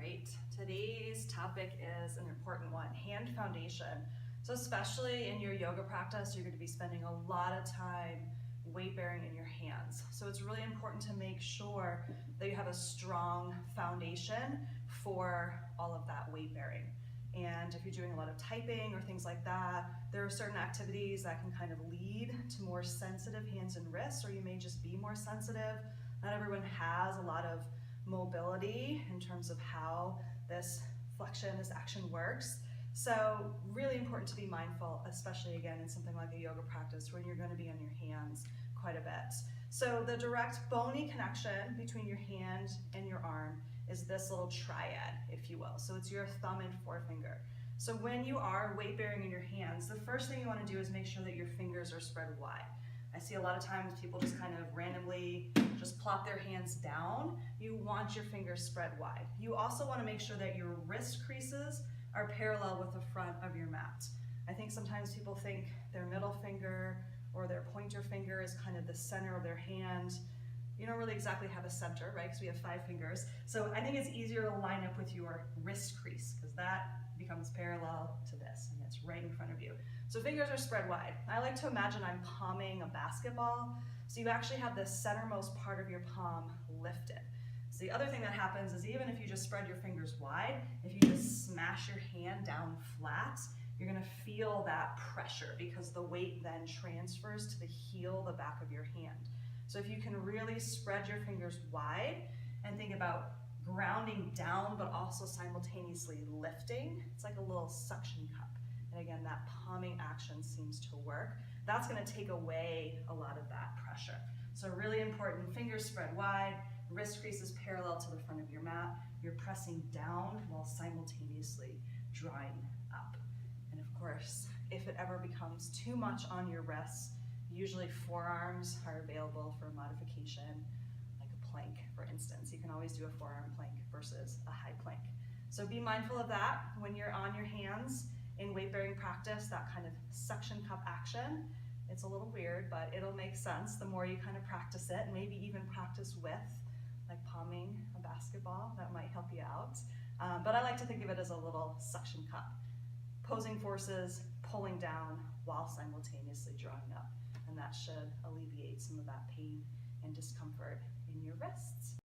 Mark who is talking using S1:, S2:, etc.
S1: right, today's topic is an important one, hand foundation. So especially in your yoga practice, you're going to be spending a lot of time weight bearing in your hands. So it's really important to make sure that you have a strong foundation for all of that weight bearing. And if you're doing a lot of typing or things like that, there are certain activities that can kind of lead to more sensitive hands and wrists, or you may just be more sensitive. Not everyone has a lot of mobility in terms of how this flexion, this action works. So really important to be mindful, especially again in something like a yoga practice when you're going to be on your hands quite a bit. So the direct bony connection between your hand and your arm is this little triad, if you will. So it's your thumb and forefinger. So when you are weight bearing in your hands, the first thing you want to do is make sure that your fingers are spread wide. I see a lot of times people just kind of randomly just plop their hands down. You want your fingers spread wide. You also want to make sure that your wrist creases are parallel with the front of your mat. I think sometimes people think their middle finger or their pointer finger is kind of the center of their hand. You don't really exactly have a center, right? Because we have 5 fingers. So I think it's easier to line up with your wrist crease because that becomes parallel to this and it's right in front of you. So fingers are spread wide. I like to imagine I'm palming a basketball. So you actually have the centermost part of your palm lifted. So the other thing that happens is even if you just spread your fingers wide, if you just smash your hand down flat, you're gonna feel that pressure because the weight then transfers to the heel, the back of your hand. So if you can really spread your fingers wide and think about grounding down but also simultaneously lifting, it's like a little suction cup. And again, that palming action seems to work. That's gonna take away a lot of that pressure. So really important, fingers spread wide, wrist creases parallel to the front of your mat. You're pressing down while simultaneously drawing up. And of course, if it ever becomes too much on your wrists, usually forearms are available for modification, like a plank, for instance. You can always do a forearm plank versus a high plank. So be mindful of that when you're on your hands in weight-bearing practice, that kind of suction cup action. It's a little weird, but it'll make sense the more you kind of practice it, and maybe even practice with, like palming a basketball, that might help you out. But I like to think of it as a little suction cup. Opposing forces pulling down while simultaneously drawing up. And that should alleviate some of that pain and discomfort in your wrists.